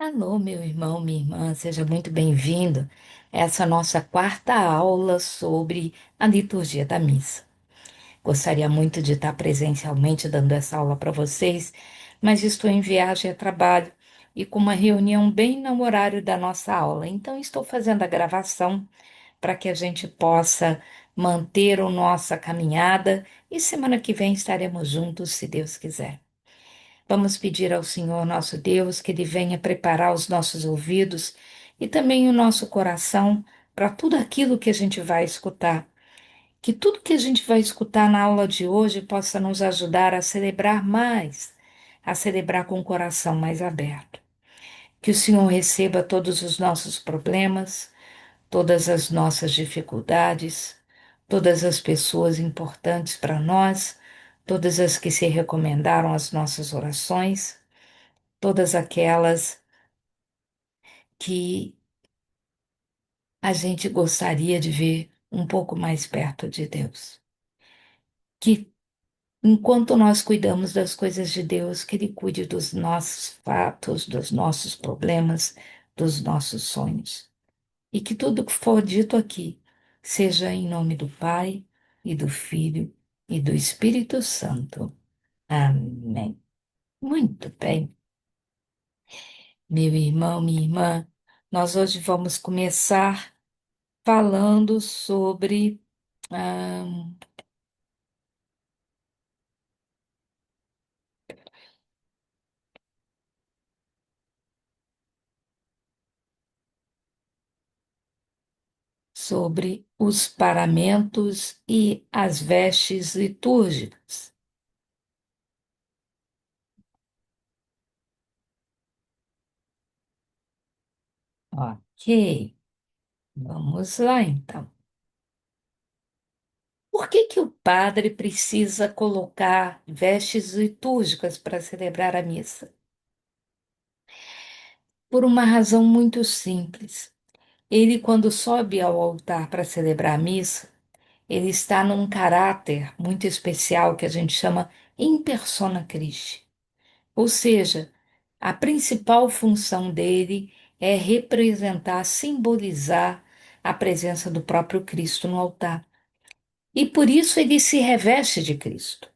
Alô, meu irmão, minha irmã, seja muito bem-vindo. Essa é a nossa quarta aula sobre a liturgia da missa. Gostaria muito de estar presencialmente dando essa aula para vocês, mas estou em viagem a trabalho e com uma reunião bem no horário da nossa aula. Então, estou fazendo a gravação para que a gente possa manter a nossa caminhada e semana que vem estaremos juntos, se Deus quiser. Vamos pedir ao Senhor nosso Deus que Ele venha preparar os nossos ouvidos e também o nosso coração para tudo aquilo que a gente vai escutar. Que tudo que a gente vai escutar na aula de hoje possa nos ajudar a celebrar mais, a celebrar com o coração mais aberto. Que o Senhor receba todos os nossos problemas, todas as nossas dificuldades, todas as pessoas importantes para nós, todas as que se recomendaram às nossas orações, todas aquelas que a gente gostaria de ver um pouco mais perto de Deus. Que enquanto nós cuidamos das coisas de Deus, que Ele cuide dos nossos fatos, dos nossos problemas, dos nossos sonhos. E que tudo que for dito aqui seja em nome do Pai e do Filho e do Espírito Santo. Amém. Muito bem, meu irmão, minha irmã, nós hoje vamos começar falando ah, sobre os paramentos e as vestes litúrgicas. Ok, vamos lá então. Por que que o padre precisa colocar vestes litúrgicas para celebrar a missa? Por uma razão muito simples. Ele, quando sobe ao altar para celebrar a missa, ele está num caráter muito especial que a gente chama in persona Christi. Ou seja, a principal função dele é representar, simbolizar a presença do próprio Cristo no altar. E por isso ele se reveste de Cristo.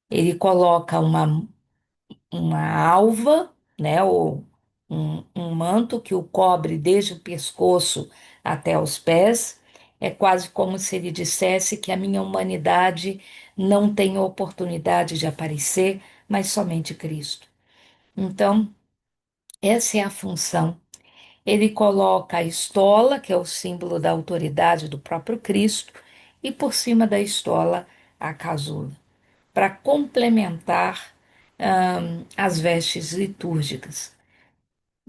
Ele coloca uma alva, né, ou um manto que o cobre desde o pescoço até os pés. É quase como se ele dissesse que a minha humanidade não tem oportunidade de aparecer, mas somente Cristo. Então, essa é a função. Ele coloca a estola, que é o símbolo da autoridade do próprio Cristo, e por cima da estola a casula, para complementar as vestes litúrgicas.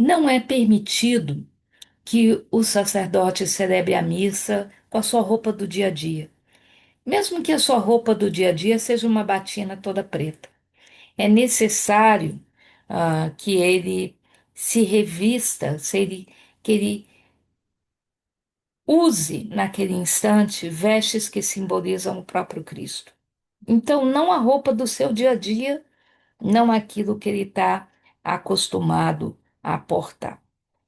Não é permitido que o sacerdote celebre a missa com a sua roupa do dia a dia, mesmo que a sua roupa do dia a dia seja uma batina toda preta. É necessário que ele se revista, que ele use naquele instante vestes que simbolizam o próprio Cristo. Então, não a roupa do seu dia a dia, não aquilo que ele está acostumado a portar.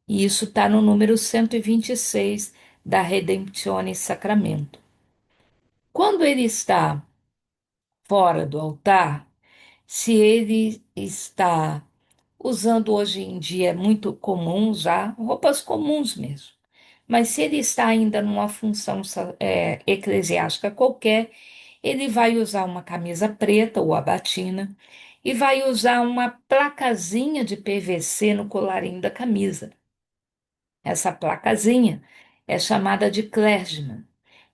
E isso está no número 126 da Redemptione Sacramento. Quando ele está fora do altar, se ele está usando hoje em dia, é muito comum usar roupas comuns mesmo. Mas se ele está ainda numa função eclesiástica qualquer, ele vai usar uma camisa preta ou a batina e vai usar uma placazinha de PVC no colarinho da camisa. Essa placazinha é chamada de clergyman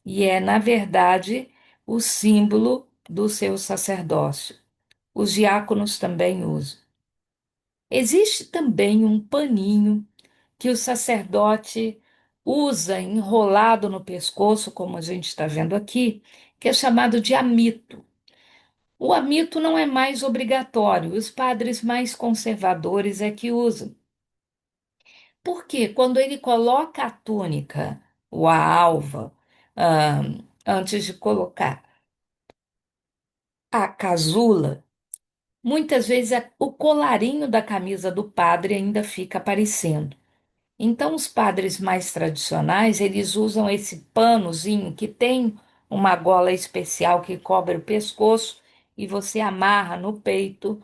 e é, na verdade, o símbolo do seu sacerdócio. Os diáconos também usam. Existe também um paninho que o sacerdote usa enrolado no pescoço, como a gente está vendo aqui, que é chamado de amito. O amito não é mais obrigatório, os padres mais conservadores é que usam. Porque quando ele coloca a túnica ou a alva, antes de colocar a casula, Muitas vezes o colarinho da camisa do padre ainda fica aparecendo. Então, os padres mais tradicionais, eles usam esse panozinho que tem uma gola especial que cobre o pescoço e você amarra no peito,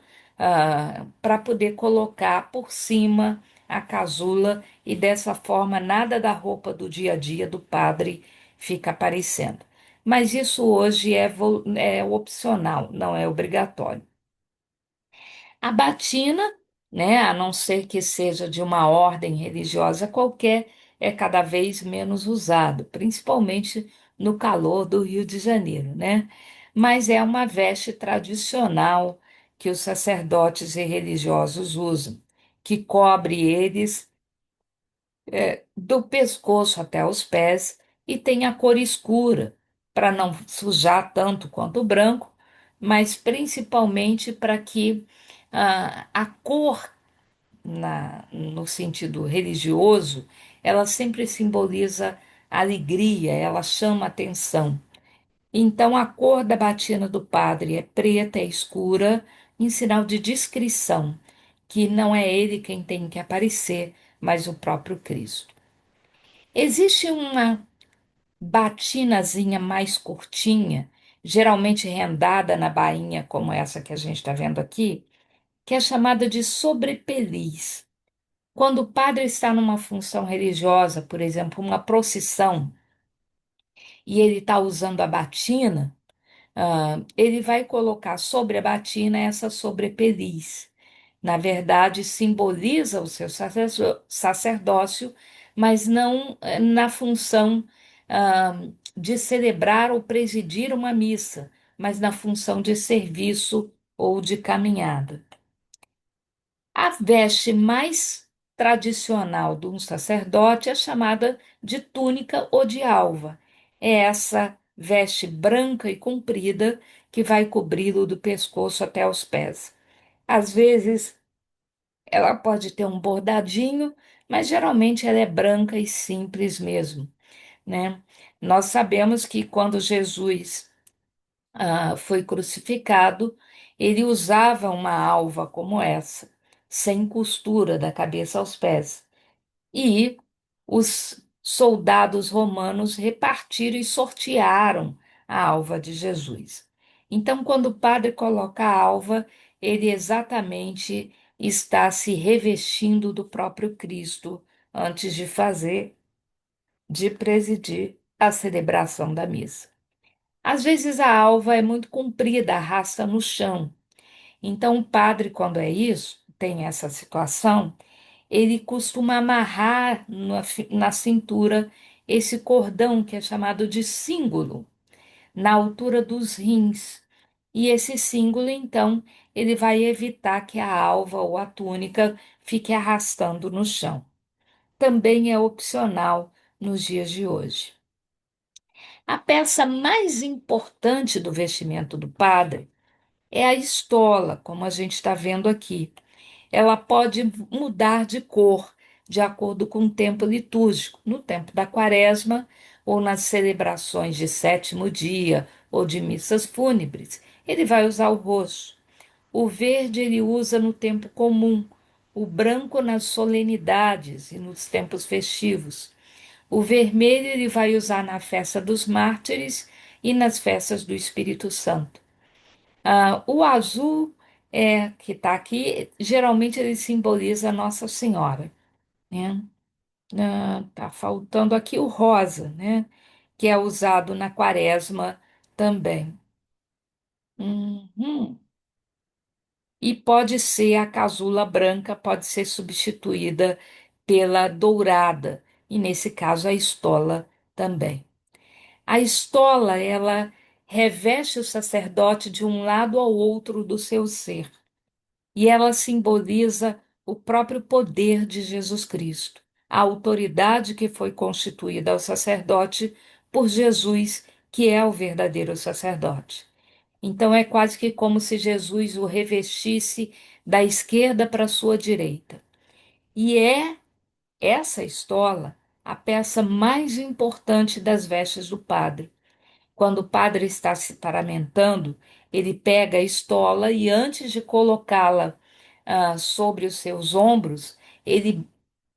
para poder colocar por cima a casula e dessa forma nada da roupa do dia a dia do padre fica aparecendo. Mas isso hoje é opcional, não é obrigatório. A batina, né, a não ser que seja de uma ordem religiosa qualquer, é cada vez menos usado, principalmente no calor do Rio de Janeiro, né? Mas é uma veste tradicional que os sacerdotes e religiosos usam, que cobre eles do pescoço até os pés e tem a cor escura, para não sujar tanto quanto o branco, mas principalmente para que a cor, no sentido religioso, ela sempre simboliza alegria, ela chama atenção. Então, a cor da batina do padre é preta, é escura, em sinal de discrição, que não é ele quem tem que aparecer, mas o próprio Cristo. Existe uma batinazinha mais curtinha, geralmente rendada na bainha, como essa que a gente está vendo aqui, que é chamada de sobrepeliz. Quando o padre está numa função religiosa, por exemplo, uma procissão, e ele está usando a batina, ele vai colocar sobre a batina essa sobrepeliz. Na verdade, simboliza o seu sacerdócio, mas não na função de celebrar ou presidir uma missa, mas na função de serviço ou de caminhada. A veste mais tradicional de um sacerdote é chamada de túnica ou de alva. É essa veste branca e comprida que vai cobri-lo do pescoço até os pés. Às vezes ela pode ter um bordadinho, mas geralmente ela é branca e simples mesmo, né? Nós sabemos que quando Jesus foi crucificado, ele usava uma alva como essa, sem costura da cabeça aos pés. E os soldados romanos repartiram e sortearam a alva de Jesus. Então, quando o padre coloca a alva, ele exatamente está se revestindo do próprio Cristo antes de presidir a celebração da missa. Às vezes a alva é muito comprida, arrasta no chão. Então, o padre, quando é isso, tem essa situação, ele costuma amarrar na cintura esse cordão que é chamado de símbolo, na altura dos rins. E esse símbolo, então, ele vai evitar que a alva ou a túnica fique arrastando no chão. Também é opcional nos dias de hoje. A peça mais importante do vestimento do padre é a estola, como a gente está vendo aqui. Ela pode mudar de cor de acordo com o tempo litúrgico, no tempo da quaresma ou nas celebrações de sétimo dia ou de missas fúnebres. Ele vai usar o roxo. O verde ele usa no tempo comum, o branco nas solenidades e nos tempos festivos. O vermelho ele vai usar na festa dos mártires e nas festas do Espírito Santo. O azul que está aqui, geralmente ele simboliza Nossa Senhora, né? Tá faltando aqui o rosa, né? Que é usado na quaresma também. Uhum. E pode ser a casula branca, pode ser substituída pela dourada, e nesse caso a estola também. A estola, ela reveste o sacerdote de um lado ao outro do seu ser. E ela simboliza o próprio poder de Jesus Cristo, a autoridade que foi constituída ao sacerdote por Jesus, que é o verdadeiro sacerdote. Então é quase que como se Jesus o revestisse da esquerda para a sua direita. E é essa estola a peça mais importante das vestes do padre. quando o padre está se paramentando, ele pega a estola e antes de colocá-la sobre os seus ombros, ele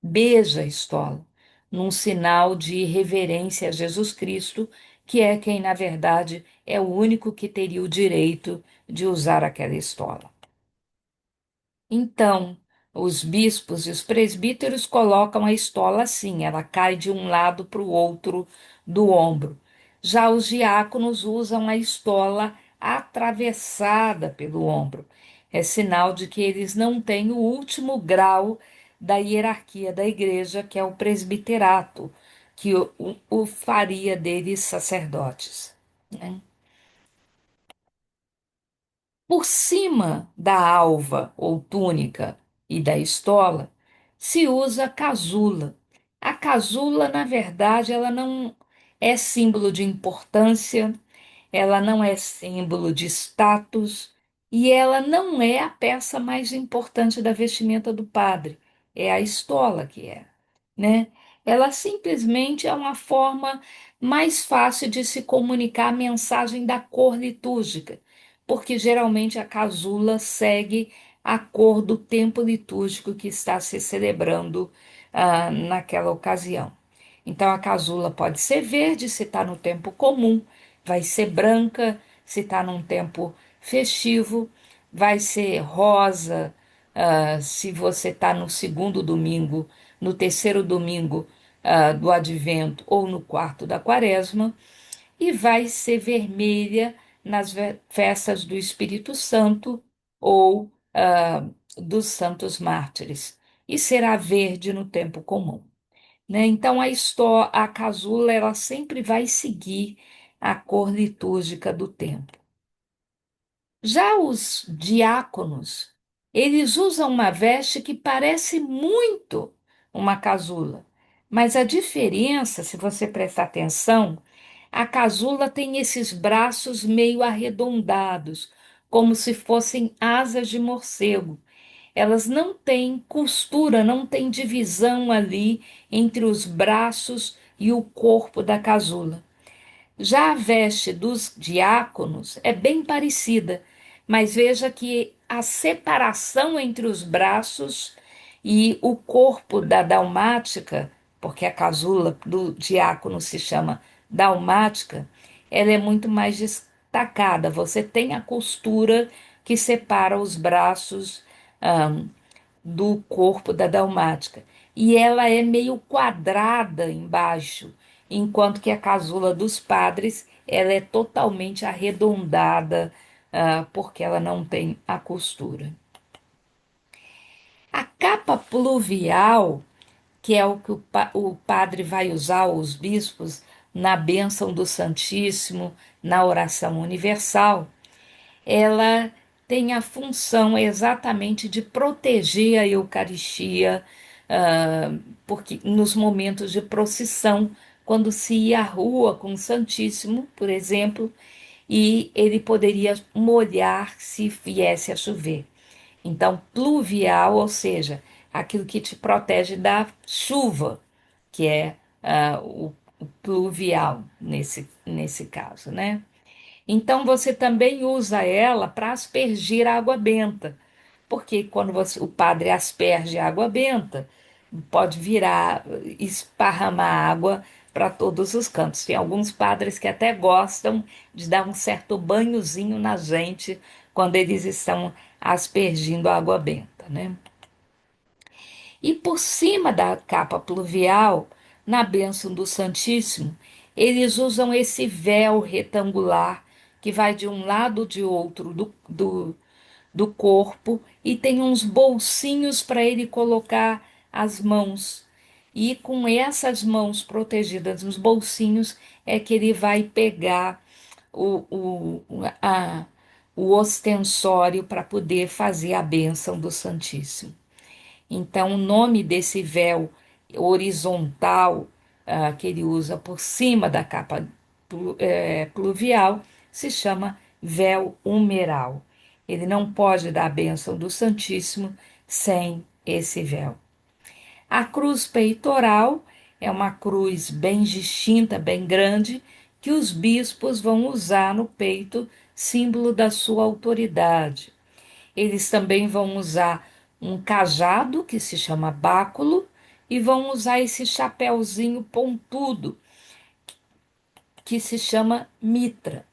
beija a estola, num sinal de reverência a Jesus Cristo, que é quem, na verdade, é o único que teria o direito de usar aquela estola. Então, os bispos e os presbíteros colocam a estola assim, ela cai de um lado para o outro do ombro. Já os diáconos usam a estola atravessada pelo ombro. É sinal de que eles não têm o último grau da hierarquia da igreja, que é o presbiterato, que o faria deles sacerdotes, né? Por cima da alva ou túnica e da estola se usa casula. A casula, na verdade, ela não é símbolo de importância, ela não é símbolo de status e ela não é a peça mais importante da vestimenta do padre, é a estola que é, né? Ela simplesmente é uma forma mais fácil de se comunicar a mensagem da cor litúrgica, porque geralmente a casula segue a cor do tempo litúrgico que está se celebrando naquela ocasião. Então a casula pode ser verde se está no tempo comum, vai ser branca se está num tempo festivo, vai ser rosa se você está no segundo domingo, no terceiro domingo do advento ou no quarto da quaresma, e vai ser vermelha nas festas do Espírito Santo ou dos Santos Mártires, e será verde no tempo comum, né? Então a casula ela sempre vai seguir a cor litúrgica do tempo. Já os diáconos, eles usam uma veste que parece muito uma casula, mas a diferença, se você prestar atenção, a casula tem esses braços meio arredondados, como se fossem asas de morcego. Elas não têm costura, não tem divisão ali entre os braços e o corpo da casula. Já a veste dos diáconos é bem parecida, mas veja que a separação entre os braços e o corpo da dalmática, porque a casula do diácono se chama dalmática, ela é muito mais destacada. Você tem a costura que separa os braços do corpo da dalmática. E ela é meio quadrada embaixo, enquanto que a casula dos padres ela é totalmente arredondada, porque ela não tem a costura. A capa pluvial, que é o que o padre vai usar, os bispos, na bênção do Santíssimo, na oração universal, ela tem a função exatamente de proteger a Eucaristia, porque nos momentos de procissão, quando se ia à rua com o Santíssimo, por exemplo, e ele poderia molhar se viesse a chover. Então, pluvial, ou seja, aquilo que te protege da chuva, que é o pluvial nesse caso, né? Então você também usa ela para aspergir água benta, porque quando o padre asperge água benta, pode virar, esparramar água para todos os cantos. Tem alguns padres que até gostam de dar um certo banhozinho na gente quando eles estão aspergindo água benta, né? E por cima da capa pluvial, na bênção do Santíssimo, eles usam esse véu retangular que vai de um lado ou de outro do corpo e tem uns bolsinhos para ele colocar as mãos. E com essas mãos protegidas nos bolsinhos é que ele vai pegar o, o, a, o ostensório para poder fazer a bênção do Santíssimo. Então, o nome desse véu horizontal que ele usa por cima da capa pluvial se chama véu umeral. Ele não pode dar a bênção do Santíssimo sem esse véu. A cruz peitoral é uma cruz bem distinta, bem grande, que os bispos vão usar no peito, símbolo da sua autoridade. Eles também vão usar um cajado, que se chama báculo, e vão usar esse chapéuzinho pontudo, que se chama mitra,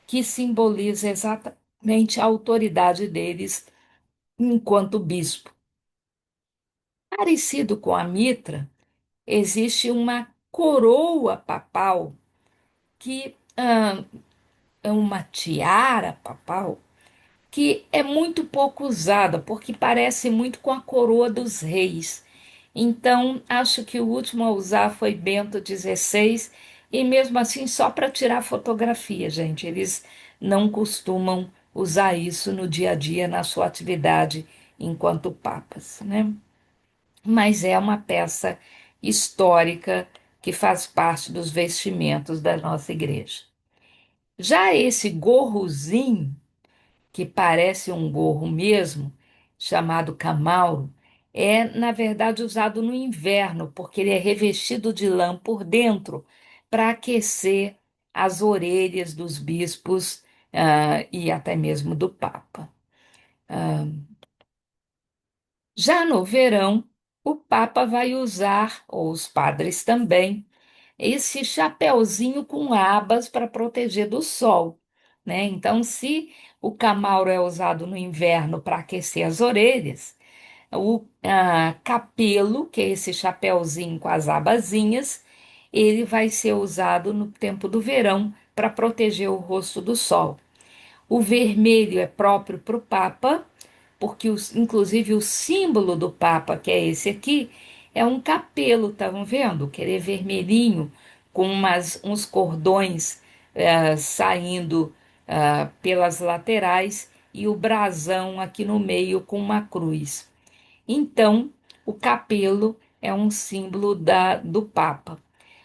que simboliza exatamente a autoridade deles enquanto bispo. Parecido com a mitra, existe uma coroa papal, que é uma tiara papal, que é muito pouco usada, porque parece muito com a coroa dos reis. Então, acho que o último a usar foi Bento XVI, e mesmo assim só para tirar fotografia, gente. Eles não costumam usar isso no dia a dia, na sua atividade enquanto papas, né? Mas é uma peça histórica que faz parte dos vestimentos da nossa igreja. Já esse gorrozinho, que parece um gorro mesmo, chamado camauro, é, na verdade, usado no inverno, porque ele é revestido de lã por dentro para aquecer as orelhas dos bispos, e até mesmo do Papa. Já no verão, o Papa vai usar, ou os padres também, esse chapéuzinho com abas para proteger do sol, né? Então, se o camauro é usado no inverno para aquecer as orelhas, o capelo, que é esse chapéuzinho com as abazinhas, ele vai ser usado no tempo do verão para proteger o rosto do sol. O vermelho é próprio para o Papa, porque inclusive o símbolo do Papa, que é esse aqui, é um capelo, estavam vendo? Que ele é vermelhinho, com uns cordões saindo pelas laterais e o brasão aqui no meio com uma cruz. Então, o capelo é um símbolo do Papa.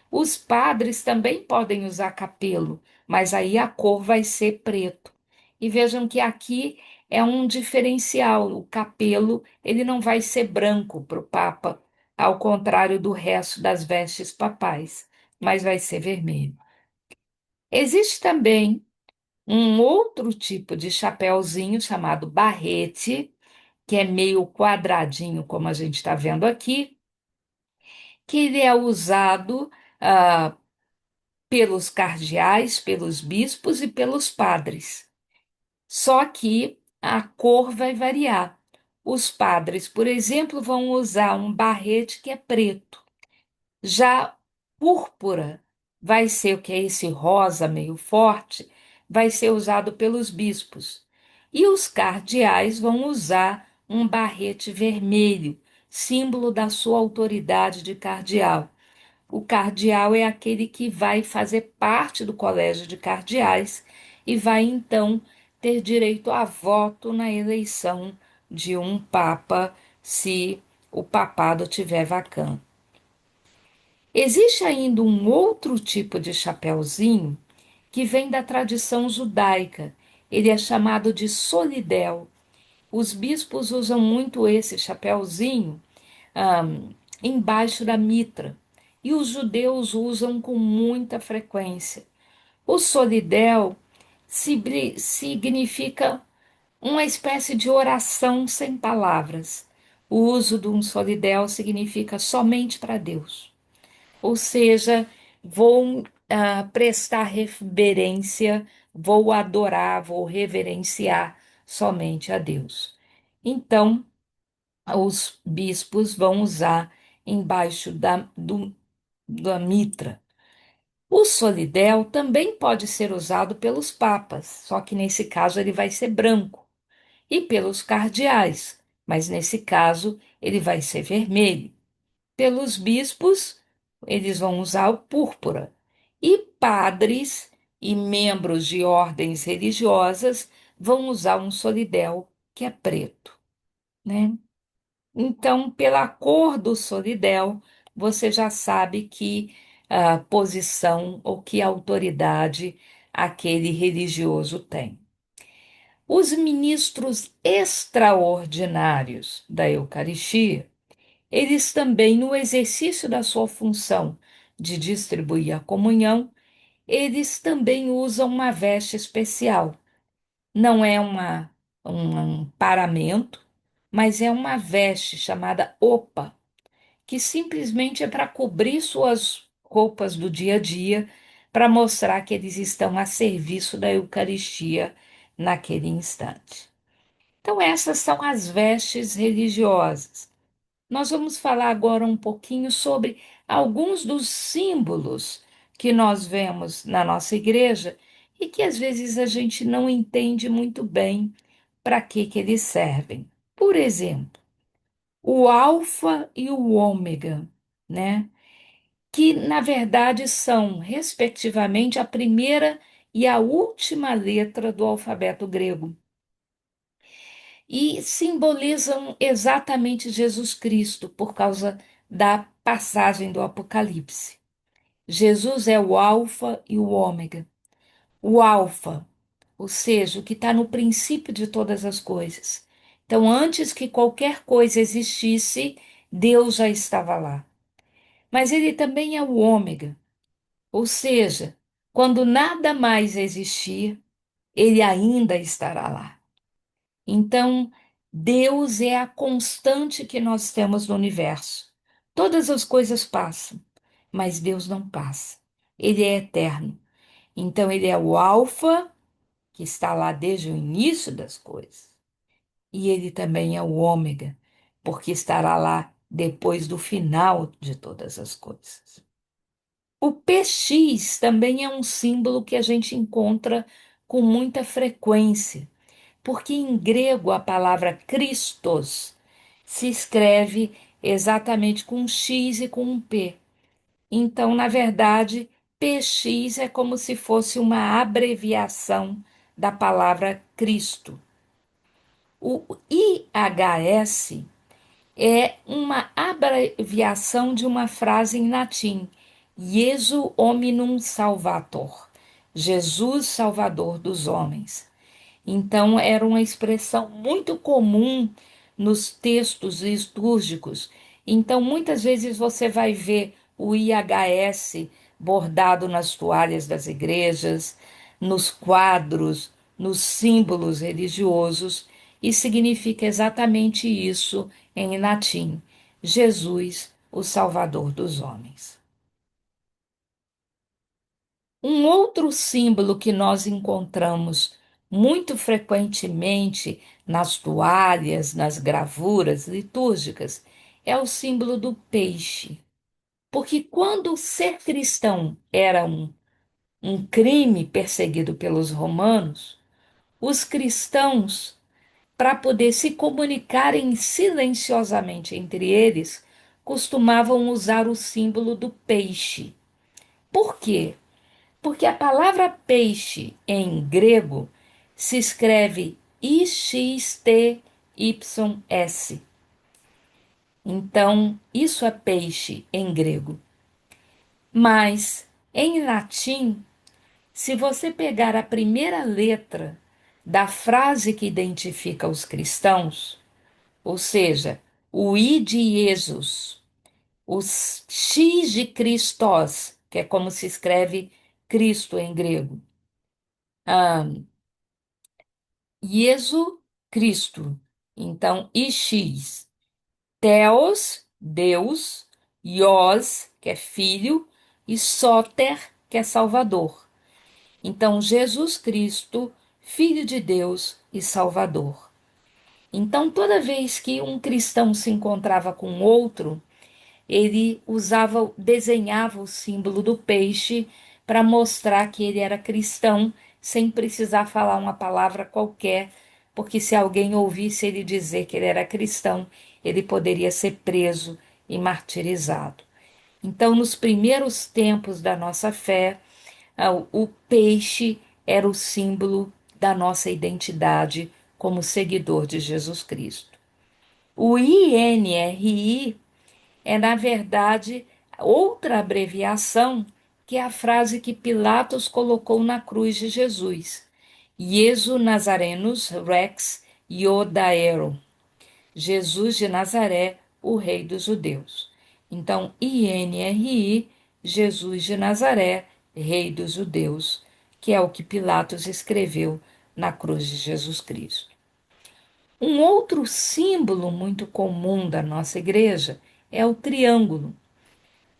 Os padres também podem usar capelo, mas aí a cor vai ser preto. E vejam que aqui é um diferencial. O capelo, ele não vai ser branco para o Papa, ao contrário do resto das vestes papais, mas vai ser vermelho. Existe também um outro tipo de chapéuzinho chamado barrete, que é meio quadradinho, como a gente está vendo aqui, que ele é usado ah, pelos cardeais, pelos bispos e pelos padres. Só que a cor vai variar. Os padres, por exemplo, vão usar um barrete que é preto. Já púrpura vai ser o que é esse rosa meio forte, vai ser usado pelos bispos. E os cardeais vão usar um barrete vermelho, símbolo da sua autoridade de cardeal. O cardeal é aquele que vai fazer parte do colégio de cardeais e vai então ter direito a voto na eleição de um papa, se o papado tiver vacante. Existe ainda um outro tipo de chapeuzinho que vem da tradição judaica. Ele é chamado de solidel. Os bispos usam muito esse chapeuzinho embaixo da mitra, e os judeus usam com muita frequência. O solidel significa uma espécie de oração sem palavras. O uso de um solidel significa somente para Deus. Ou seja, vou prestar reverência, vou adorar, vou reverenciar somente a Deus. Então, os bispos vão usar embaixo da mitra. O solidel também pode ser usado pelos papas, só que nesse caso ele vai ser branco, e pelos cardeais, mas nesse caso ele vai ser vermelho. Pelos bispos, eles vão usar o púrpura. E padres e membros de ordens religiosas vão usar um solidel que é preto, né? Então, pela cor do solidel, você já sabe que posição ou que autoridade aquele religioso tem. Os ministros extraordinários da Eucaristia, eles também, no exercício da sua função de distribuir a comunhão, eles também usam uma veste especial. Não é um paramento, mas é uma veste chamada opa, que simplesmente é para cobrir suas roupas do dia a dia, para mostrar que eles estão a serviço da Eucaristia naquele instante. Então, essas são as vestes religiosas. Nós vamos falar agora um pouquinho sobre alguns dos símbolos que nós vemos na nossa igreja e que às vezes a gente não entende muito bem para que eles servem. Por exemplo, o alfa e o ômega, né? Que na verdade são, respectivamente, a primeira e a última letra do alfabeto grego e simbolizam exatamente Jesus Cristo por causa da passagem do Apocalipse. Jesus é o Alfa e o Ômega. O Alfa, ou seja, o que está no princípio de todas as coisas. Então, antes que qualquer coisa existisse, Deus já estava lá. Mas ele também é o Ômega, ou seja, quando nada mais existir, ele ainda estará lá. Então, Deus é a constante que nós temos no universo. Todas as coisas passam, mas Deus não passa. Ele é eterno. Então, ele é o Alfa, que está lá desde o início das coisas. E ele também é o Ômega, porque estará lá depois do final de todas as coisas. O PX também é um símbolo que a gente encontra com muita frequência porque em grego a palavra Christos se escreve exatamente com um X e com um P. Então, na verdade, PX é como se fosse uma abreviação da palavra Cristo. O IHS é uma abreviação de uma frase em latim, Jesu hominum salvator, Jesus Salvador dos homens. Então, era uma expressão muito comum nos textos litúrgicos. Então, muitas vezes você vai ver o IHS bordado nas toalhas das igrejas, nos quadros, nos símbolos religiosos, e significa exatamente isso em latim: Jesus, o Salvador dos homens. Um outro símbolo que nós encontramos muito frequentemente nas toalhas, nas gravuras litúrgicas, é o símbolo do peixe. Porque quando ser cristão era um crime perseguido pelos romanos, os cristãos, para poder se comunicarem silenciosamente entre eles, costumavam usar o símbolo do peixe. Por quê? Porque a palavra peixe em grego se escreve IXTYS. Então, isso é peixe em grego. Mas em latim, se você pegar a primeira letra da frase que identifica os cristãos, ou seja, o I de Jesus, o X de Christos, que é como se escreve Cristo em grego, Jesu Cristo. Então, Ix, Theos, Deus, Ios, que é filho, e Soter, que é Salvador. Então, Jesus Cristo, Filho de Deus e Salvador. Então, toda vez que um cristão se encontrava com outro, ele usava, desenhava o símbolo do peixe para mostrar que ele era cristão, sem precisar falar uma palavra qualquer, porque se alguém ouvisse ele dizer que ele era cristão, ele poderia ser preso e martirizado. Então, nos primeiros tempos da nossa fé, o peixe era o símbolo da nossa identidade como seguidor de Jesus Cristo. O INRI é, na verdade, outra abreviação que é a frase que Pilatos colocou na cruz de Jesus: Iesu Nazarenus Rex Iodaero. Jesus de Nazaré, o Rei dos Judeus. Então, INRI, Jesus de Nazaré, Rei dos Judeus, que é o que Pilatos escreveu na cruz de Jesus Cristo. Um outro símbolo muito comum da nossa igreja é o triângulo,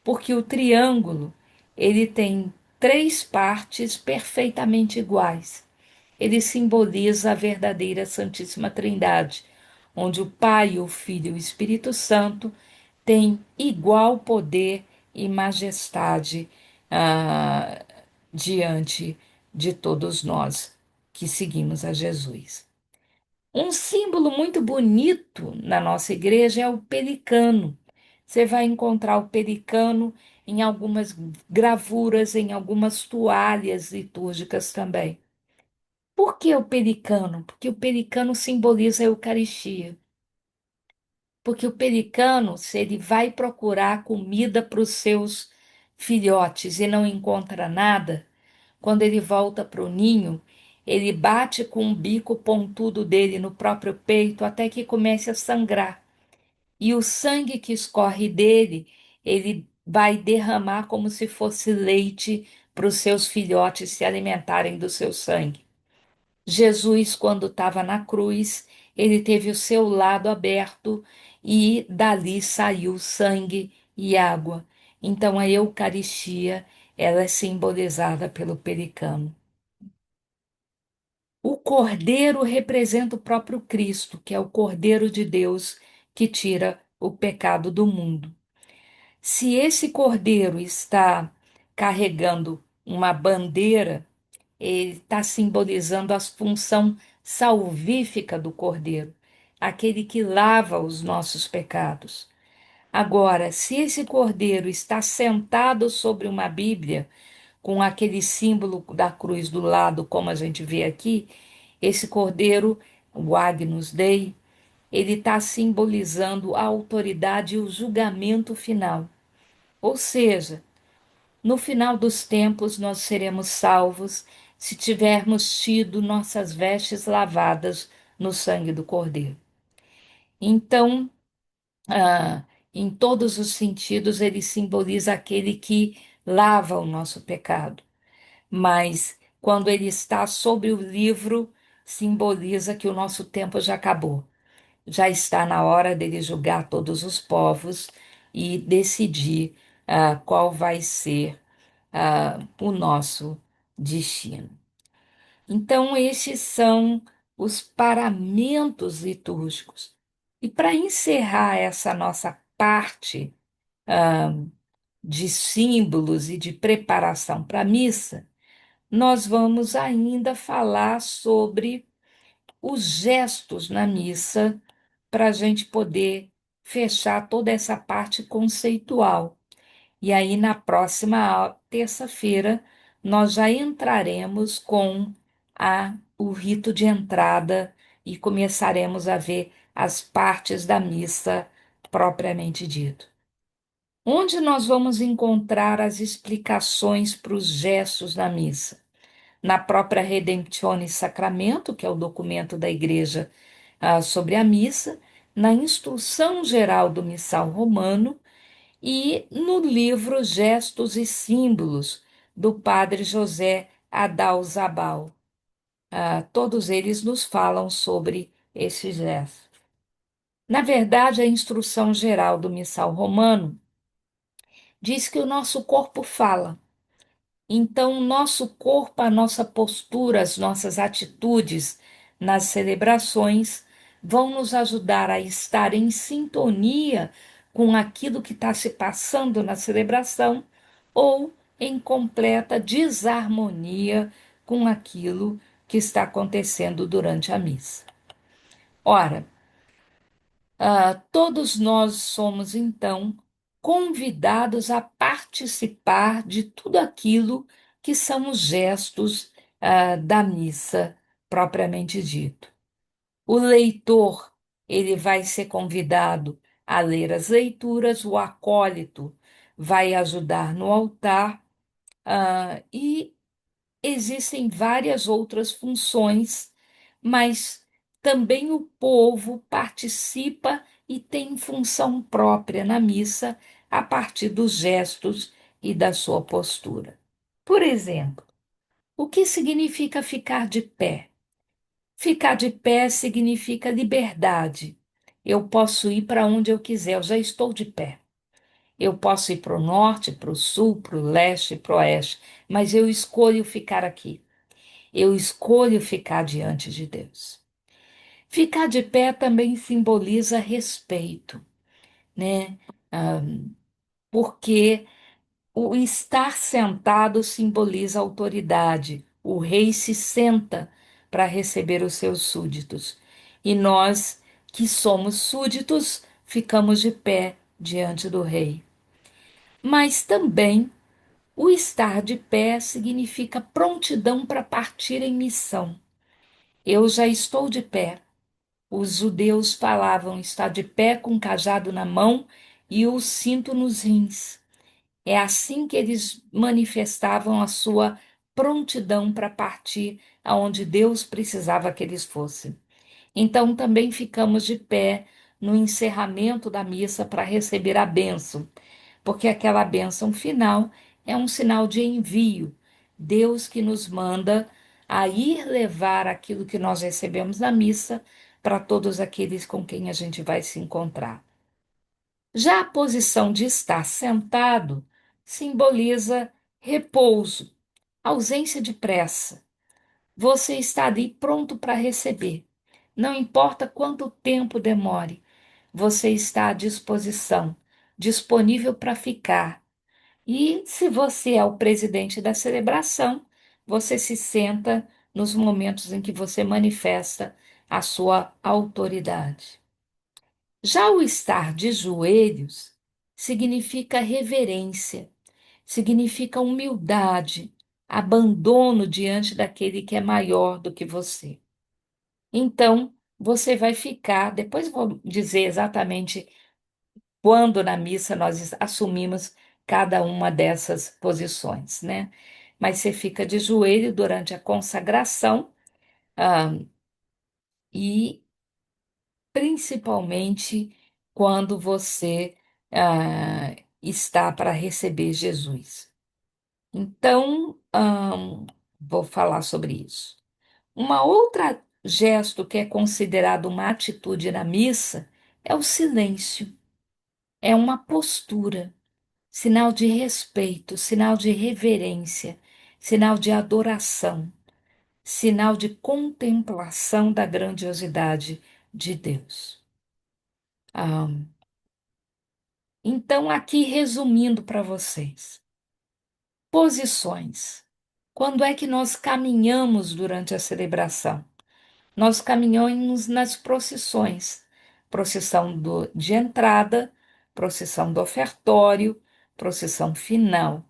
porque o triângulo ele tem três partes perfeitamente iguais. Ele simboliza a verdadeira Santíssima Trindade, onde o Pai, o Filho e o Espírito Santo têm igual poder e majestade ah, diante de todos nós que seguimos a Jesus. Um símbolo muito bonito na nossa igreja é o pelicano. Você vai encontrar o pelicano em algumas gravuras, em algumas toalhas litúrgicas também. Por que o pelicano? Porque o pelicano simboliza a Eucaristia. Porque o pelicano, se ele vai procurar comida para os seus filhotes e não encontra nada, quando ele volta para o ninho, ele bate com o bico pontudo dele no próprio peito até que comece a sangrar. E o sangue que escorre dele, ele vai derramar como se fosse leite para os seus filhotes se alimentarem do seu sangue. Jesus, quando estava na cruz, ele teve o seu lado aberto e dali saiu sangue e água. Então a Eucaristia, ela é simbolizada pelo pelicano. O cordeiro representa o próprio Cristo, que é o Cordeiro de Deus que tira o pecado do mundo. Se esse cordeiro está carregando uma bandeira, ele está simbolizando a função salvífica do cordeiro, aquele que lava os nossos pecados. Agora, se esse cordeiro está sentado sobre uma Bíblia, com aquele símbolo da cruz do lado, como a gente vê aqui, esse cordeiro, o Agnus Dei, ele está simbolizando a autoridade e o julgamento final. Ou seja, no final dos tempos nós seremos salvos se tivermos tido nossas vestes lavadas no sangue do Cordeiro. Então, ah, em todos os sentidos, ele simboliza aquele que lava o nosso pecado. Mas quando ele está sobre o livro, simboliza que o nosso tempo já acabou. Já está na hora dele julgar todos os povos e decidir qual vai ser o nosso destino. Então, estes são os paramentos litúrgicos. E para encerrar essa nossa parte de símbolos e de preparação para a missa, nós vamos ainda falar sobre os gestos na missa, para a gente poder fechar toda essa parte conceitual. E aí, na próxima terça-feira, nós já entraremos com o rito de entrada e começaremos a ver as partes da missa propriamente dito. Onde nós vamos encontrar as explicações para os gestos da missa? Na própria Redemptione Sacramento, que é o documento da Igreja sobre a missa, na Instrução Geral do Missal Romano e no livro Gestos e Símbolos, do padre José Adal Zabal. Todos eles nos falam sobre esses gestos. Na verdade, a Instrução Geral do Missal Romano diz que o nosso corpo fala. Então, o nosso corpo, a nossa postura, as nossas atitudes nas celebrações vão nos ajudar a estar em sintonia com aquilo que está se passando na celebração ou em completa desarmonia com aquilo que está acontecendo durante a missa. Ora, todos nós somos, então, convidados a participar de tudo aquilo que são os gestos, da missa propriamente dito. O leitor, ele vai ser convidado a ler as leituras, o acólito vai ajudar no altar, e existem várias outras funções, mas também o povo participa e tem função própria na missa a partir dos gestos e da sua postura. Por exemplo, o que significa ficar de pé? Ficar de pé significa liberdade. Eu posso ir para onde eu quiser, eu já estou de pé. Eu posso ir para o norte, para o sul, para o leste, para o oeste, mas eu escolho ficar aqui. Eu escolho ficar diante de Deus. Ficar de pé também simboliza respeito, né? Ah, porque o estar sentado simboliza autoridade. O rei se senta para receber os seus súditos. E nós, que somos súditos, ficamos de pé diante do rei. Mas também o estar de pé significa prontidão para partir em missão. Eu já estou de pé. Os judeus falavam estar de pé com o cajado na mão e o cinto nos rins. É assim que eles manifestavam a sua prontidão para partir aonde Deus precisava que eles fossem. Então também ficamos de pé no encerramento da missa para receber a bênção, porque aquela bênção final é um sinal de envio. Deus que nos manda a ir levar aquilo que nós recebemos na missa para todos aqueles com quem a gente vai se encontrar. Já a posição de estar sentado simboliza repouso, ausência de pressa. Você está ali pronto para receber. Não importa quanto tempo demore, você está à disposição, disponível para ficar. E se você é o presidente da celebração, você se senta nos momentos em que você manifesta a sua autoridade. Já o estar de joelhos significa reverência, significa humildade, abandono diante daquele que é maior do que você. Então, você vai ficar, depois eu vou dizer exatamente quando na missa nós assumimos cada uma dessas posições, né? Mas você fica de joelho durante a consagração, ah, e principalmente quando você está para receber Jesus. Então, vou falar sobre isso. Uma outra gesto que é considerado uma atitude na missa é o silêncio, é uma postura, sinal de respeito, sinal de reverência, sinal de adoração, sinal de contemplação da grandiosidade de Deus. Ah, então, aqui resumindo para vocês, posições. Quando é que nós caminhamos durante a celebração? Nós caminhamos nas procissões, procissão de entrada, procissão do ofertório, procissão final.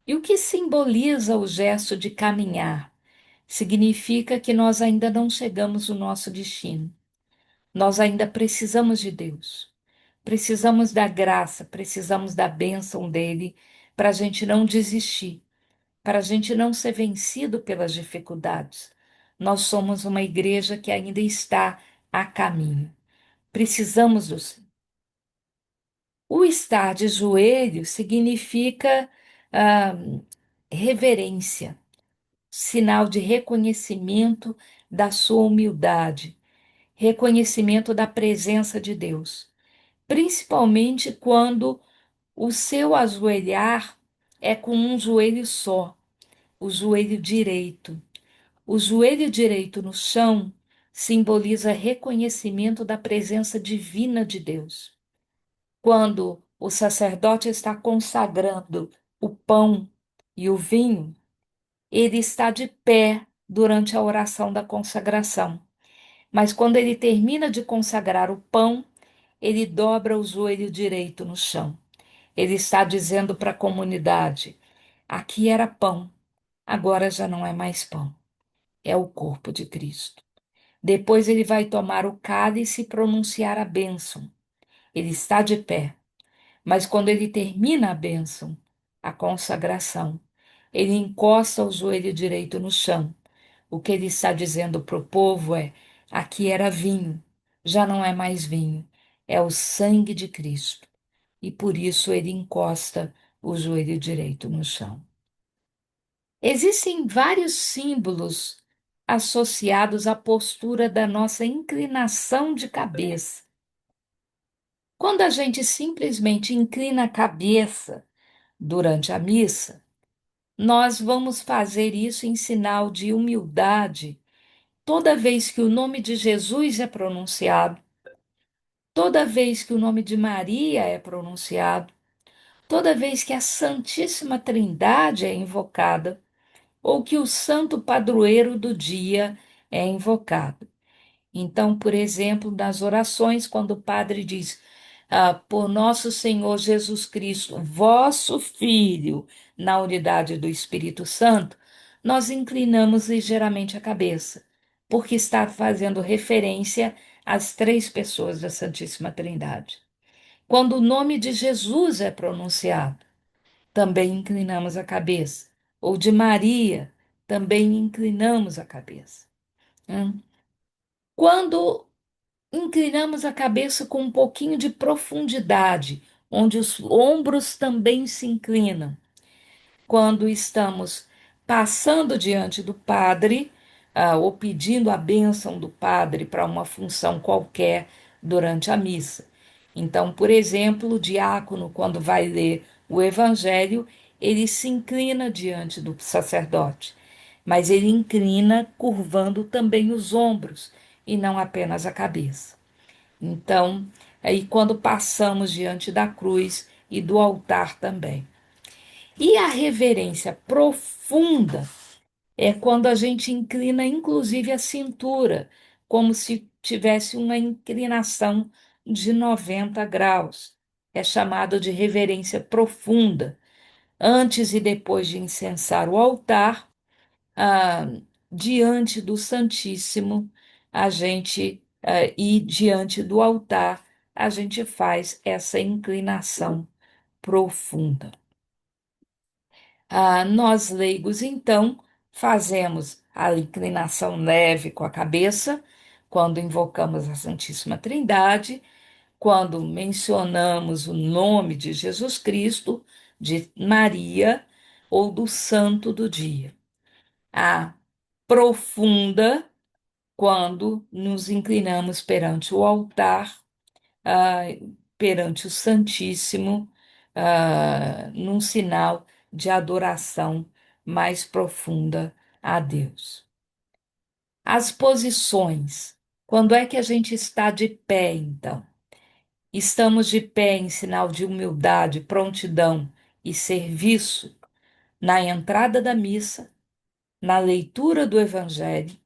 E o que simboliza o gesto de caminhar? Significa que nós ainda não chegamos no nosso destino. Nós ainda precisamos de Deus. Precisamos da graça, precisamos da bênção dele para a gente não desistir, para a gente não ser vencido pelas dificuldades. Nós somos uma igreja que ainda está a caminho. Precisamos do Senhor. O estar de joelho significa ah, reverência, sinal de reconhecimento da sua humildade, reconhecimento da presença de Deus, principalmente quando o seu ajoelhar é com um joelho só, o joelho direito. O joelho direito no chão simboliza reconhecimento da presença divina de Deus. Quando o sacerdote está consagrando o pão e o vinho, ele está de pé durante a oração da consagração. Mas quando ele termina de consagrar o pão, ele dobra o joelho direito no chão. Ele está dizendo para a comunidade: aqui era pão, agora já não é mais pão, é o corpo de Cristo. Depois ele vai tomar o cálice e pronunciar a bênção. Ele está de pé, mas quando ele termina a bênção, a consagração, ele encosta o joelho direito no chão. O que ele está dizendo para o povo é: aqui era vinho, já não é mais vinho, é o sangue de Cristo. E por isso ele encosta o joelho direito no chão. Existem vários símbolos associados à postura da nossa inclinação de cabeça. Quando a gente simplesmente inclina a cabeça durante a missa, nós vamos fazer isso em sinal de humildade toda vez que o nome de Jesus é pronunciado, toda vez que o nome de Maria é pronunciado, toda vez que a Santíssima Trindade é invocada, ou que o santo padroeiro do dia é invocado. Então, por exemplo, nas orações, quando o padre diz, por nosso Senhor Jesus Cristo, vosso Filho, na unidade do Espírito Santo, nós inclinamos ligeiramente a cabeça, porque está fazendo referência às três pessoas da Santíssima Trindade. Quando o nome de Jesus é pronunciado, também inclinamos a cabeça. Ou de Maria, também inclinamos a cabeça. Hum. Quando inclinamos a cabeça com um pouquinho de profundidade, onde os ombros também se inclinam, quando estamos passando diante do padre, ou pedindo a bênção do padre para uma função qualquer durante a missa. Então, por exemplo, o diácono, quando vai ler o evangelho, ele se inclina diante do sacerdote, mas ele inclina curvando também os ombros e não apenas a cabeça. Então, aí quando passamos diante da cruz e do altar também. E a reverência profunda é quando a gente inclina, inclusive, a cintura, como se tivesse uma inclinação de 90 graus. É chamado de reverência profunda. Antes e depois de incensar o altar, ah, diante do Santíssimo, e diante do altar, a gente faz essa inclinação profunda. Nós leigos, então, fazemos a inclinação leve com a cabeça, quando invocamos a Santíssima Trindade, quando mencionamos o nome de Jesus Cristo, de Maria ou do santo do dia. A profunda, quando nos inclinamos perante o altar, ah, perante o Santíssimo, num sinal de adoração mais profunda a Deus. As posições. Quando é que a gente está de pé, então? Estamos de pé em sinal de humildade, prontidão e serviço na entrada da missa, na leitura do Evangelho,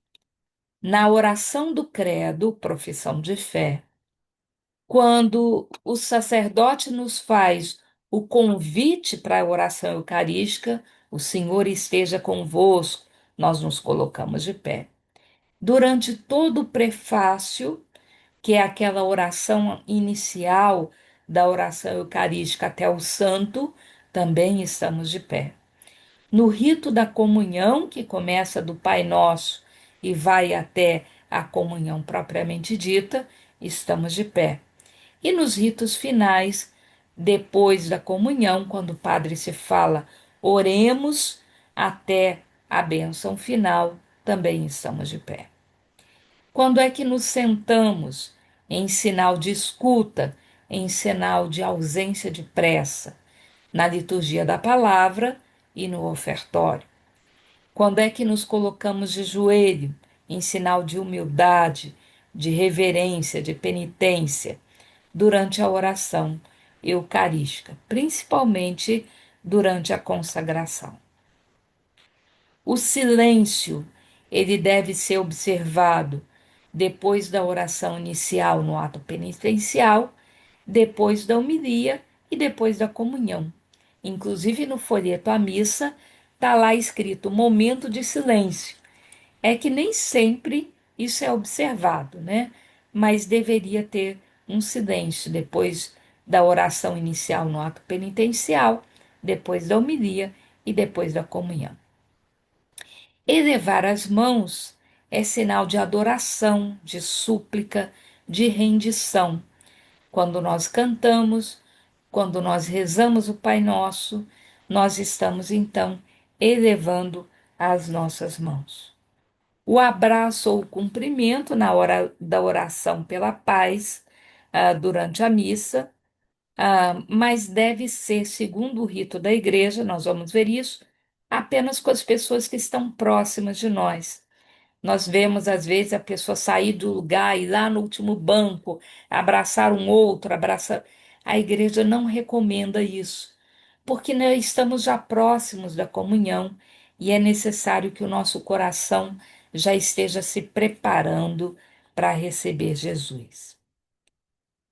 na oração do credo, profissão de fé, quando o sacerdote nos faz o convite para a oração eucarística, o Senhor esteja convosco, nós nos colocamos de pé. Durante todo o prefácio, que é aquela oração inicial da oração eucarística até o santo, também estamos de pé. No rito da comunhão, que começa do Pai Nosso e vai até a comunhão propriamente dita, estamos de pé. E nos ritos finais, depois da comunhão, quando o padre se fala, oremos até a bênção final, também estamos de pé. Quando é que nos sentamos em sinal de escuta, em sinal de ausência de pressa? Na liturgia da palavra e no ofertório. Quando é que nos colocamos de joelho, em sinal de humildade, de reverência, de penitência? Durante a oração eucarística, principalmente durante a consagração. O silêncio, ele deve ser observado depois da oração inicial no ato penitencial, depois da homilia e depois da comunhão. Inclusive no folheto à missa está lá escrito momento de silêncio. É que nem sempre isso é observado, né? Mas deveria ter um silêncio depois da oração inicial no ato penitencial, depois da homilia e depois da comunhão. Elevar as mãos é sinal de adoração, de súplica, de rendição. Quando nós cantamos, quando nós rezamos o Pai Nosso, nós estamos então elevando as nossas mãos. O abraço ou o cumprimento na hora da oração pela paz, durante a missa, mas deve ser, segundo o rito da igreja, nós vamos ver isso, apenas com as pessoas que estão próximas de nós. Nós vemos, às vezes, a pessoa sair do lugar e ir lá no último banco, abraçar um outro, abraçar. A igreja não recomenda isso, porque nós estamos já próximos da comunhão e é necessário que o nosso coração já esteja se preparando para receber Jesus.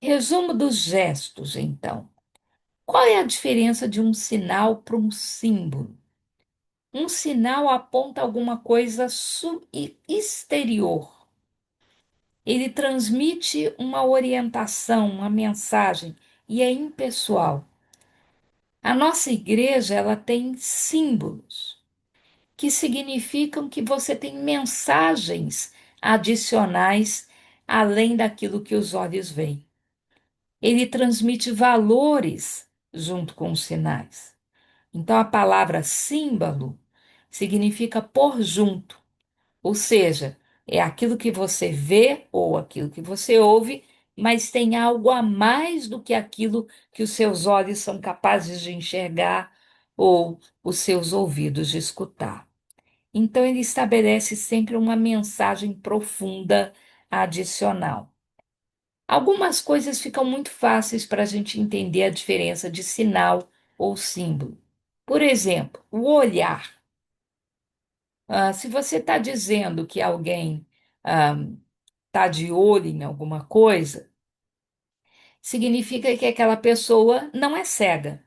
Resumo dos gestos, então. Qual é a diferença de um sinal para um símbolo? Um sinal aponta alguma coisa exterior. Ele transmite uma orientação, uma mensagem e é impessoal. A nossa igreja, ela tem símbolos que significam que você tem mensagens adicionais além daquilo que os olhos veem. Ele transmite valores junto com os sinais. Então a palavra símbolo significa pôr junto. Ou seja, é aquilo que você vê ou aquilo que você ouve, mas tem algo a mais do que aquilo que os seus olhos são capazes de enxergar ou os seus ouvidos de escutar. Então, ele estabelece sempre uma mensagem profunda adicional. Algumas coisas ficam muito fáceis para a gente entender a diferença de sinal ou símbolo. Por exemplo, o olhar. Se você está dizendo que alguém está de olho em alguma coisa, significa que aquela pessoa não é cega.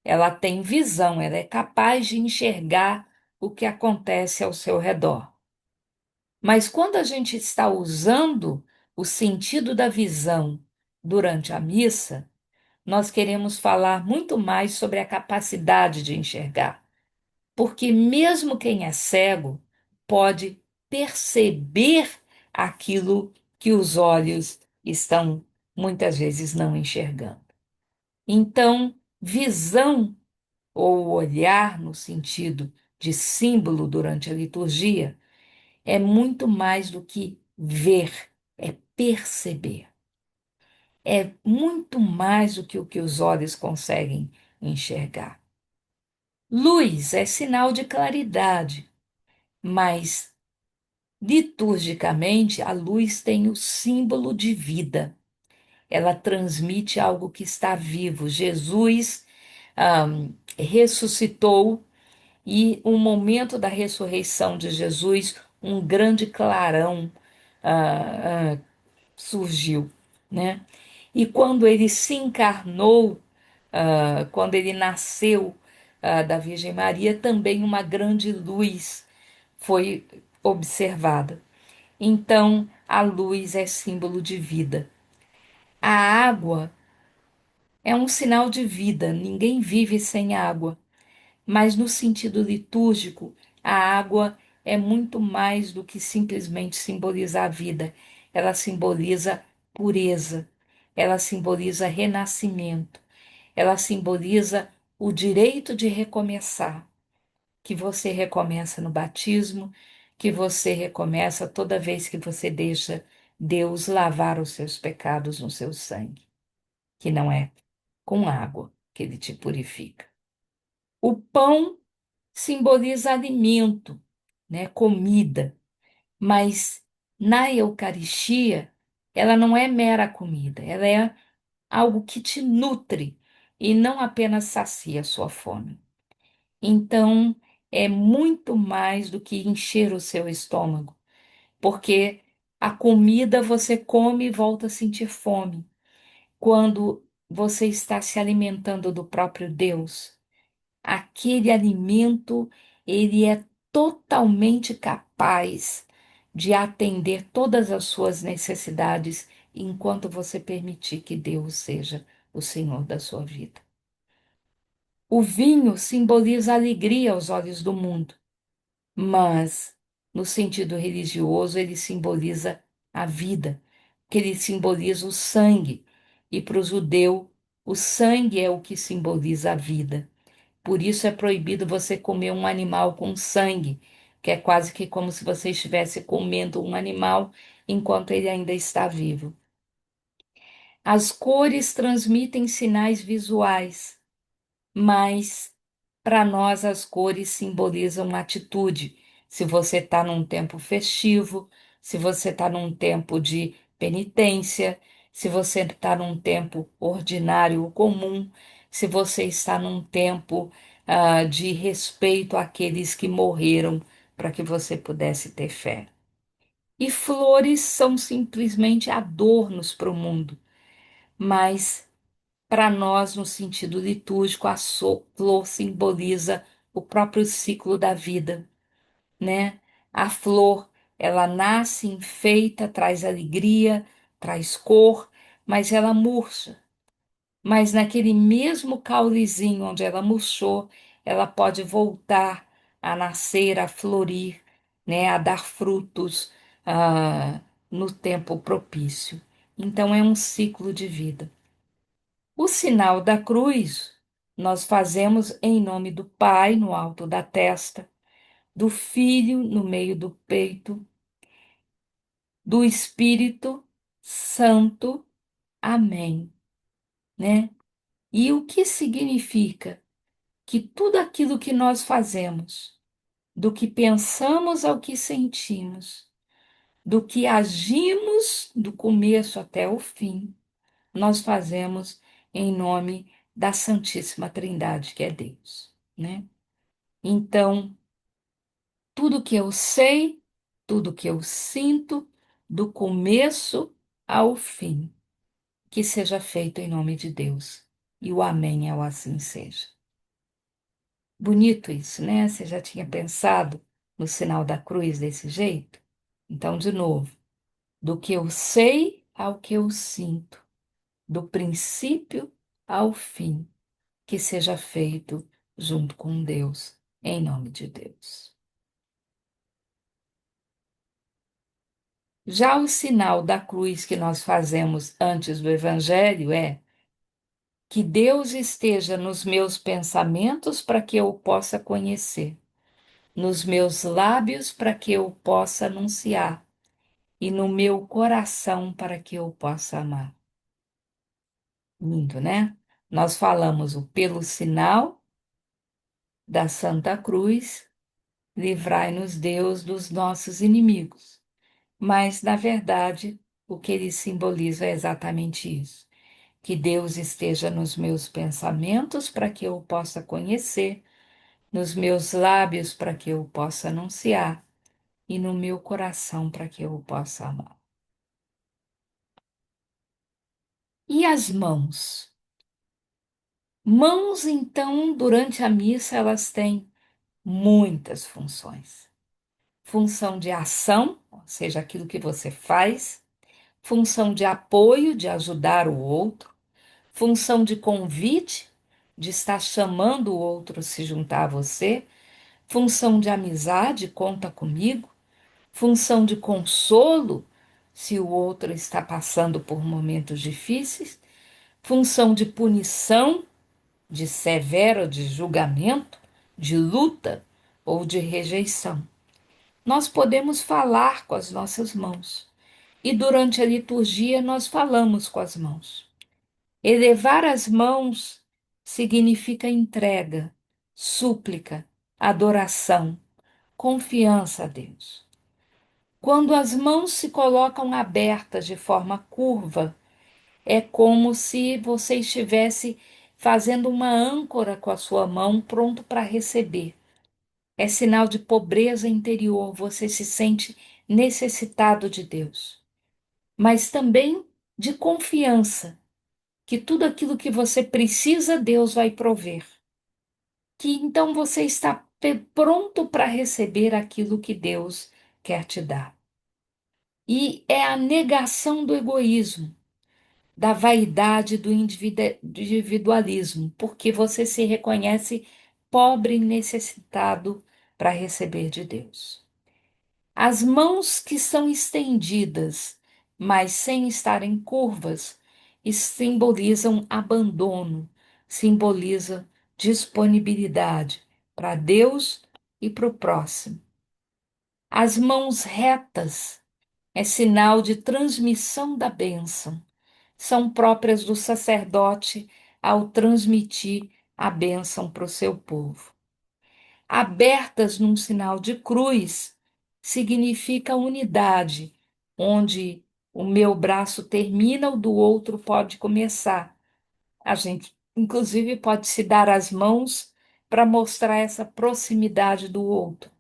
Ela tem visão, ela é capaz de enxergar o que acontece ao seu redor. Mas quando a gente está usando o sentido da visão durante a missa, nós queremos falar muito mais sobre a capacidade de enxergar. Porque mesmo quem é cego pode perceber aquilo que os olhos estão muitas vezes não enxergando. Então, visão ou olhar no sentido de símbolo durante a liturgia é muito mais do que ver, é perceber. É muito mais do que o que os olhos conseguem enxergar. Luz é sinal de claridade, mas liturgicamente, a luz tem o símbolo de vida. Ela transmite algo que está vivo. Jesus ressuscitou e o momento da ressurreição de Jesus, um grande clarão surgiu, né? E quando ele se encarnou, quando ele nasceu da Virgem Maria, também uma grande luz foi observada. Então, a luz é símbolo de vida. A água é um sinal de vida, ninguém vive sem água, mas no sentido litúrgico, a água é muito mais do que simplesmente simbolizar a vida. Ela simboliza pureza, ela simboliza renascimento, ela simboliza o direito de recomeçar, que você recomeça no batismo, que você recomeça toda vez que você deixa Deus lavar os seus pecados no seu sangue, que não é com água que ele te purifica. O pão simboliza alimento, né, comida, mas na Eucaristia ela não é mera comida, ela é algo que te nutre e não apenas sacia a sua fome. Então, é muito mais do que encher o seu estômago, porque a comida você come e volta a sentir fome. Quando você está se alimentando do próprio Deus, aquele alimento, ele é totalmente capaz de atender todas as suas necessidades enquanto você permitir que Deus seja o Senhor da sua vida. O vinho simboliza a alegria aos olhos do mundo, mas no sentido religioso ele simboliza a vida, que ele simboliza o sangue, e para o judeu o sangue é o que simboliza a vida. Por isso é proibido você comer um animal com sangue, que é quase que como se você estivesse comendo um animal enquanto ele ainda está vivo. As cores transmitem sinais visuais, mas para nós as cores simbolizam atitude. Se você está num tempo festivo, se você está num tempo de penitência, se você está num tempo ordinário ou comum, se você está num tempo de respeito àqueles que morreram para que você pudesse ter fé. E flores são simplesmente adornos para o mundo, mas para nós, no sentido litúrgico, a flor simboliza o próprio ciclo da vida, né? A flor, ela nasce, enfeita, traz alegria, traz cor, mas ela murcha. Mas naquele mesmo caulezinho onde ela murchou, ela pode voltar a nascer, a florir, né? A dar frutos, no tempo propício. Então é um ciclo de vida. O sinal da cruz nós fazemos em nome do Pai no alto da testa, do Filho no meio do peito, do Espírito Santo. Amém, né? E o que significa? Que tudo aquilo que nós fazemos, do que pensamos ao que sentimos, do que agimos do começo até o fim, nós fazemos em nome da Santíssima Trindade, que é Deus, né? Então, tudo que eu sei, tudo que eu sinto, do começo ao fim, que seja feito em nome de Deus. E o amém é o assim seja. Bonito isso, né? Você já tinha pensado no sinal da cruz desse jeito? Então, de novo, do que eu sei ao que eu sinto, do princípio ao fim, que seja feito junto com Deus, em nome de Deus. Já o sinal da cruz que nós fazemos antes do Evangelho é que Deus esteja nos meus pensamentos para que eu o possa conhecer, nos meus lábios para que eu o possa anunciar e no meu coração para que eu o possa amar. Lindo, né? Nós falamos o pelo sinal da Santa Cruz, livrai-nos Deus dos nossos inimigos. Mas, na verdade, o que ele simboliza é exatamente isso. Que Deus esteja nos meus pensamentos para que eu o possa conhecer, nos meus lábios para que eu o possa anunciar e no meu coração para que eu o possa amar. E as mãos? Mãos, então, durante a missa, elas têm muitas funções. Função de ação, ou seja, aquilo que você faz, função de apoio, de ajudar o outro, função de convite, de estar chamando o outro a se juntar a você, função de amizade, conta comigo, função de consolo, se o outro está passando por momentos difíceis, função de punição, de severo de julgamento, de luta ou de rejeição. Nós podemos falar com as nossas mãos e durante a liturgia nós falamos com as mãos. Elevar as mãos significa entrega, súplica, adoração, confiança a Deus. Quando as mãos se colocam abertas de forma curva, é como se você estivesse fazendo uma âncora com a sua mão, pronto para receber. É sinal de pobreza interior, você se sente necessitado de Deus, mas também de confiança que tudo aquilo que você precisa, Deus vai prover. Que então você está pronto para receber aquilo que Deus quer te dar. E é a negação do egoísmo, da vaidade, do individualismo, porque você se reconhece pobre e necessitado para receber de Deus. As mãos que são estendidas, mas sem estarem curvas, simbolizam abandono, simbolizam disponibilidade para Deus e para o próximo. As mãos retas é sinal de transmissão da bênção. São próprias do sacerdote ao transmitir a bênção para o seu povo. Abertas num sinal de cruz significa unidade, onde o meu braço termina, o do outro pode começar. A gente, inclusive, pode se dar as mãos para mostrar essa proximidade do outro.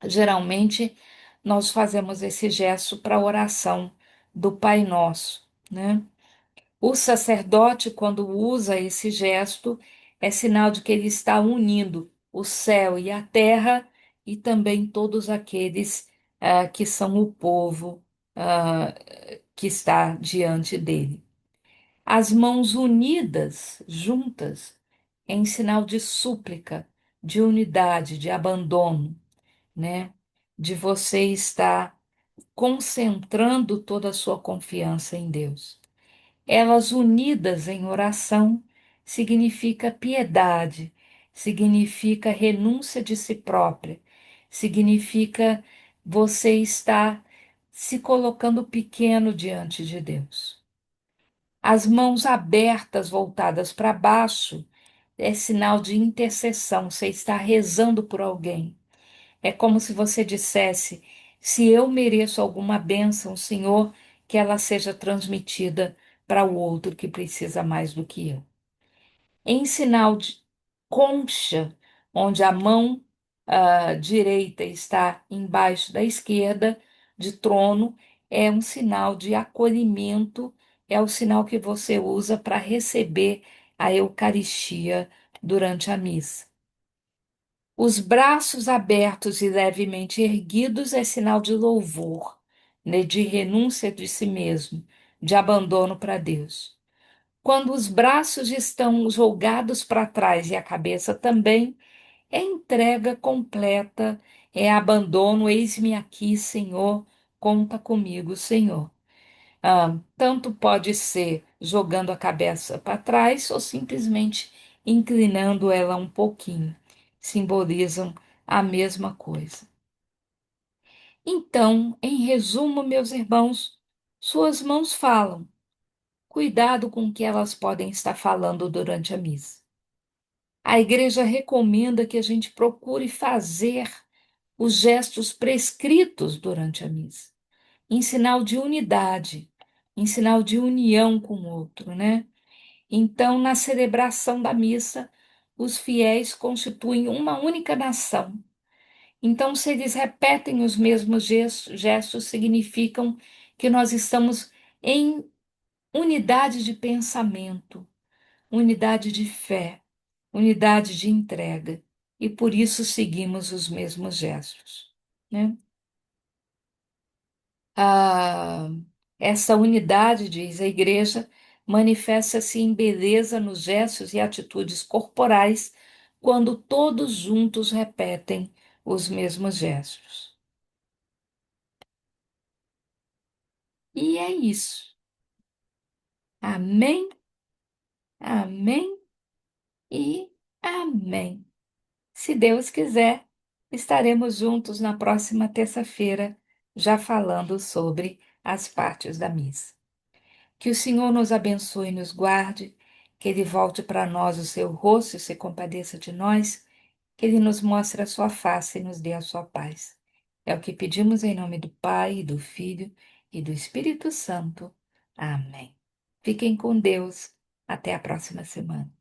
Geralmente, nós fazemos esse gesto para a oração do Pai Nosso, né? O sacerdote, quando usa esse gesto, é sinal de que ele está unindo o céu e a terra e também todos aqueles que são o povo ah, que está diante dele. As mãos unidas, juntas, em sinal de súplica, de unidade, de abandono, né? De você estar concentrando toda a sua confiança em Deus. Elas unidas em oração significa piedade, significa renúncia de si própria, significa você estar se colocando pequeno diante de Deus. As mãos abertas, voltadas para baixo, é sinal de intercessão, você está rezando por alguém. É como se você dissesse: se eu mereço alguma bênção, Senhor, que ela seja transmitida para o outro que precisa mais do que eu. Em sinal de concha, onde a mão direita está embaixo da esquerda, de trono, é um sinal de acolhimento, é o sinal que você usa para receber a Eucaristia durante a missa. Os braços abertos e levemente erguidos é sinal de louvor, né, de renúncia de si mesmo, de abandono para Deus. Quando os braços estão jogados para trás e a cabeça também, é entrega completa, é abandono, eis-me aqui, Senhor, conta comigo, Senhor. Tanto pode ser jogando a cabeça para trás ou simplesmente inclinando ela um pouquinho. Simbolizam a mesma coisa. Então, em resumo, meus irmãos, suas mãos falam. Cuidado com o que elas podem estar falando durante a missa. A igreja recomenda que a gente procure fazer os gestos prescritos durante a missa, em sinal de unidade, em sinal de união com o outro, né? Então, na celebração da missa, os fiéis constituem uma única nação. Então, se eles repetem os mesmos gestos, significam que nós estamos em unidade de pensamento, unidade de fé, unidade de entrega, e por isso seguimos os mesmos gestos, né? Ah, essa unidade, diz a igreja, manifesta-se em beleza nos gestos e atitudes corporais quando todos juntos repetem os mesmos gestos. E é isso. Amém, amém e amém. Se Deus quiser, estaremos juntos na próxima terça-feira, já falando sobre as partes da missa. Que o Senhor nos abençoe e nos guarde, que Ele volte para nós o seu rosto e se compadeça de nós, que Ele nos mostre a sua face e nos dê a sua paz. É o que pedimos em nome do Pai, do Filho e do Espírito Santo. Amém. Fiquem com Deus. Até a próxima semana.